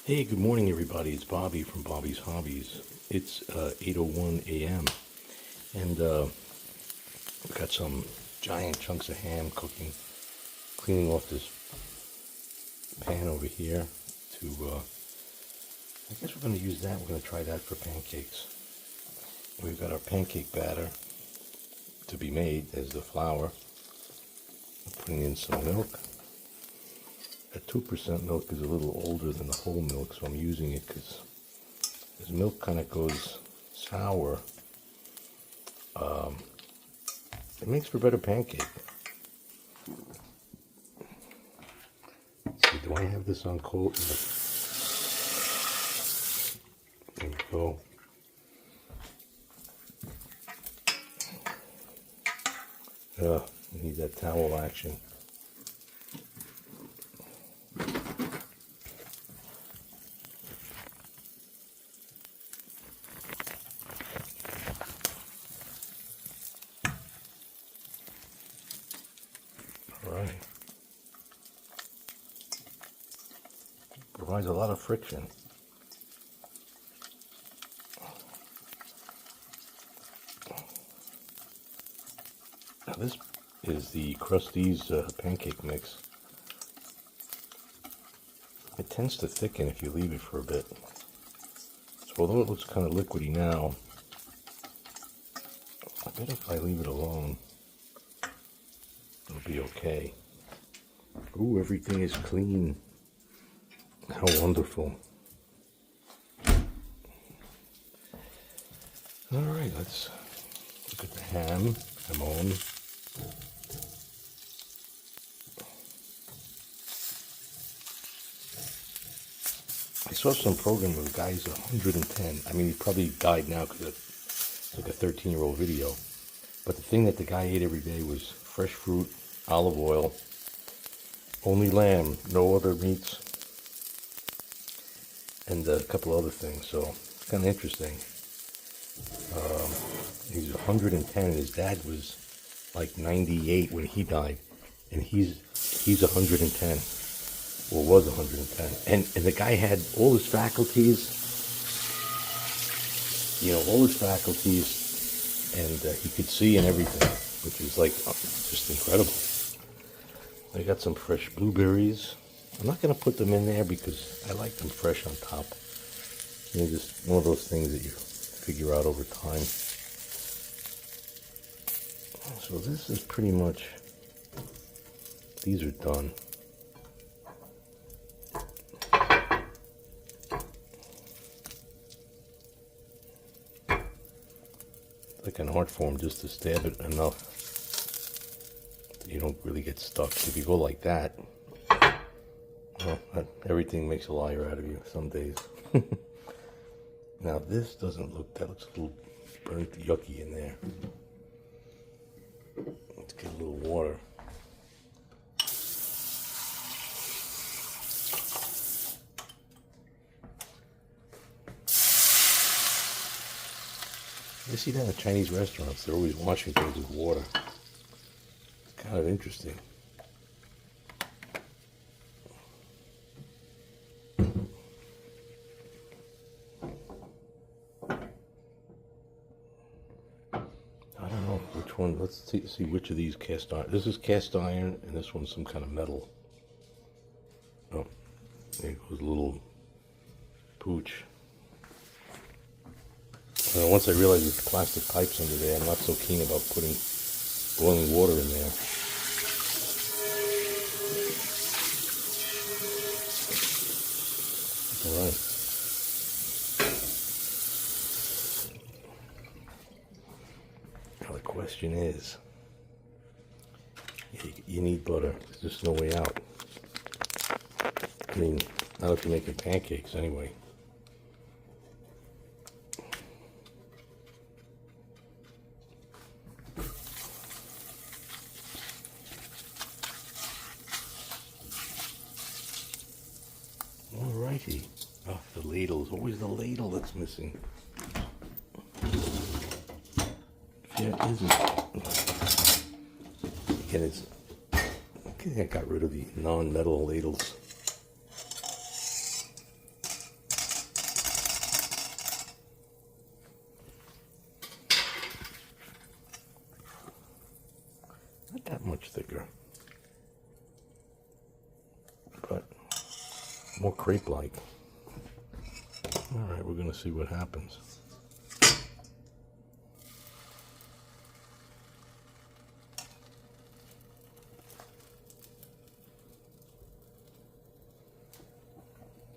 Hey, good morning, everybody. It's Bobby from Bobby's Hobbies. It's 8:01 a.m. and we've got some giant chunks of ham cooking. Cleaning off this pan over here to, I guess we're going to use that. We're going to try that for pancakes. We've got our pancake batter to be made as the flour. I'm putting in some milk. That 2% milk is a little older than the whole milk, so I'm using it because as milk kind of goes sour, it makes for better pancake. Let's see, do I have this on cold? There we go. I need that towel action. Right. Provides a lot of friction. Now this is the Krusteaz pancake mix. It tends to thicken if you leave it for a bit. So although it looks kind of liquidy now, I bet if I leave it alone, it'll be okay. Ooh, everything is clean. How wonderful. Alright, let's look at the ham. I'm on. I saw some program with guys 110. I mean, he probably died now because it's like a 13-year-old video. But the thing that the guy ate every day was fresh fruit, olive oil, only lamb, no other meats, and a couple other things. So it's kind of interesting. He's 110, and his dad was like 98 when he died, and he's 110, or was 110. And the guy had all his faculties, and he could see and everything, which is like just incredible. I got some fresh blueberries. I'm not going to put them in there because I like them fresh on top. Just one of those things that you figure out over time. So this is pretty much, these are done. Like an art form, just to stab it enough that you don't really get stuck. If you go like that, well, everything makes a liar out of you some days. Now this doesn't look, that looks a little burnt, yucky in there. Let's get a little water. You see that at Chinese restaurants, they're always washing things with water. It's kind of interesting. I don't know which one. Let's see which of these cast iron. This is cast iron, and this one's some kind of metal. Oh, there goes a little pooch. Once I realized there's plastic pipes under there, I'm not so keen about putting boiling water in there. All right. Now the question is, you need butter. There's just no way out. I mean, not if you're making pancakes anyway. Alrighty. Oh, the ladle is always the ladle that's missing. There isn't. Again, it's. I got rid of the non-metal ladles. more crepe-like. All right, we're gonna see what happens.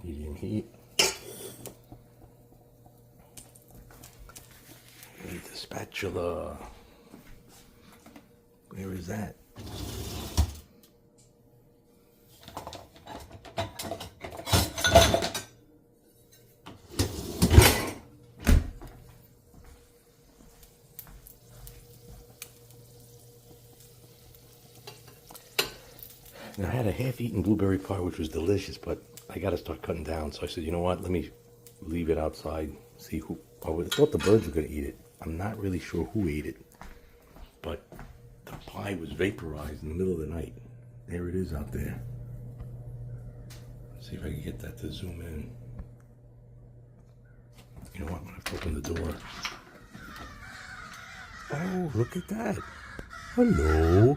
Medium heat. Need the spatula. Where is that? Now, I had a half-eaten blueberry pie, which was delicious, but I got to start cutting down. So I said, you know what? Let me leave it outside. See who. I thought the birds were going to eat it. I'm not really sure who ate it, but the pie was vaporized in the middle of the night. There it is out there. Let's see if I can get that to zoom in. You know what? I'm going to have to open the door. Oh, look at that. Hello.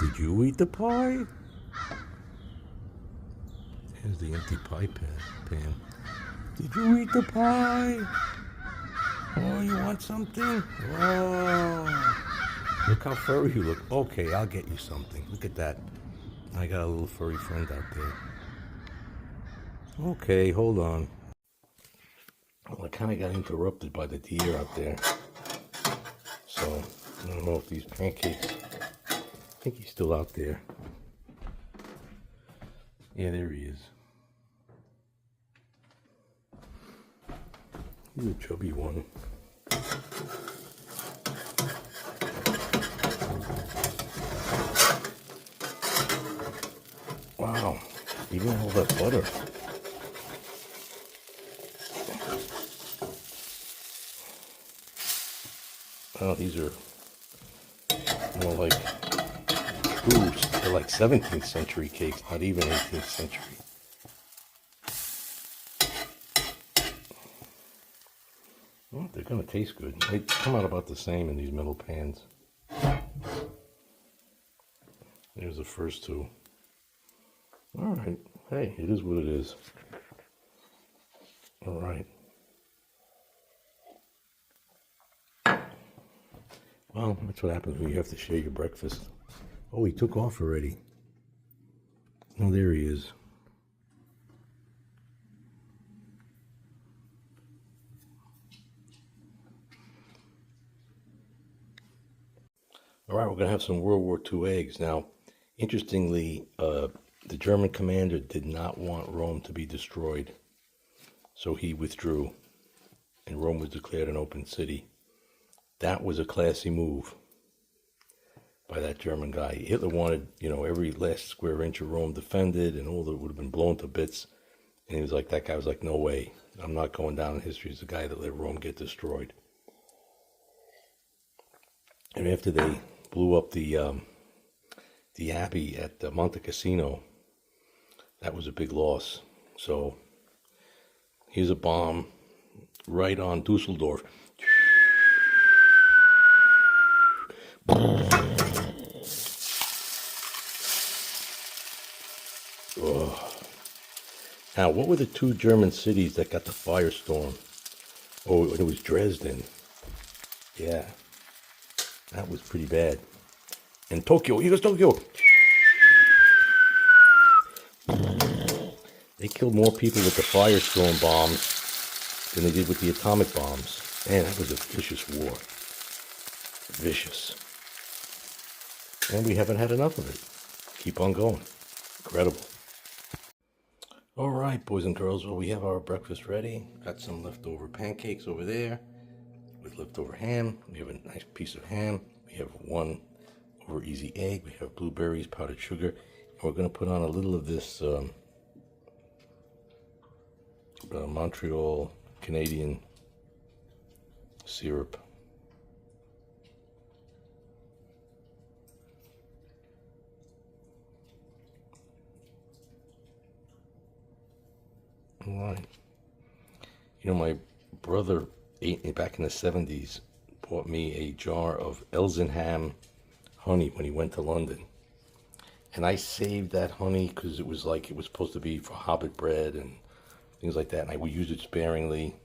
Did you eat the pie? Here's the empty pie pan. Did you eat the pie? Oh, you want something? Oh, look how furry you look. Okay, I'll get you something. Look at that. I got a little furry friend out there. Okay, hold on. Well, I kind of got interrupted by the deer out there. So, I don't know if these pancakes... I think he's still out there. Yeah, there he is. He's a chubby one. Wow, even all that butter. Oh, these are more like true, they're like 17th century cakes, not even 18th century. Well, they're gonna taste good. They come out about the same in these metal pans. There's the first two. All right, hey, it is what it is. All right. Well, that's what happens when you have to share your breakfast. Oh, he took off already. Oh, there he is. All right, we're going to have some World War II eggs. Now, interestingly, the German commander did not want Rome to be destroyed, so he withdrew, and Rome was declared an open city. That was a classy move by that German guy. Hitler wanted, you know, every last square inch of Rome defended, and all that would have been blown to bits. And he was like, that guy was like, no way. I'm not going down in history as the guy that let Rome get destroyed. And after they blew up the abbey at Monte Cassino, that was a big loss. So here's a bomb right on Dusseldorf. Oh. Now, what were the two German cities that got the firestorm? Oh, it was Dresden. Yeah, that was pretty bad. And Tokyo, here goes Tokyo. They killed more people with the firestorm bombs than they did with the atomic bombs. Man, that was a vicious war. Vicious. And we haven't had enough of it. Keep on going. Incredible. All right, boys and girls, well, we have our breakfast ready. Got some leftover pancakes over there with leftover ham. We have a nice piece of ham. We have one over easy egg. We have blueberries, powdered sugar. And we're going to put on a little of this Montreal Canadian syrup. All right. You know, my brother, back in the 70s, bought me a jar of Elzinham honey when he went to London. And I saved that honey because it was like it was supposed to be for Hobbit bread and things like that. And I would use it sparingly.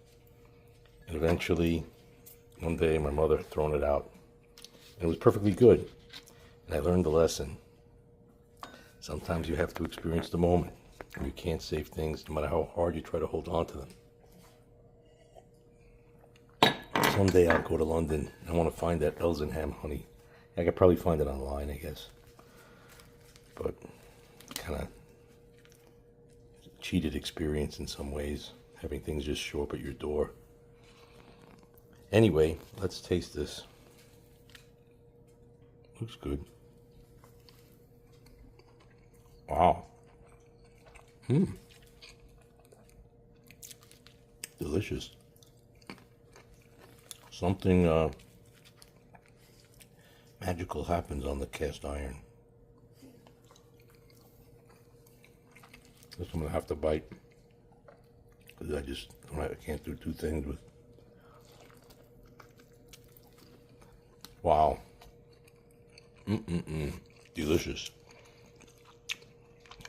And eventually, one day, my mother had thrown it out. And it was perfectly good. And I learned the lesson. Sometimes you have to experience the moment. And you can't save things no matter how hard you try to hold on to them. Someday I'll go to London. I want to find that Elsenham honey. I could probably find it online, I guess. But kind of cheated experience in some ways, having things just show up at your door. Anyway, let's taste this. Looks good. Wow. Delicious. Something magical happens on the cast iron. Guess I'm gonna have to bite because I can't do two things with. Wow. Delicious.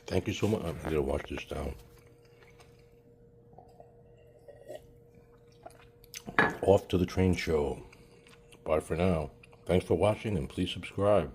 Thank you so much. I'm gonna wash this down. Off to the train show. Bye for now. Thanks for watching and please subscribe.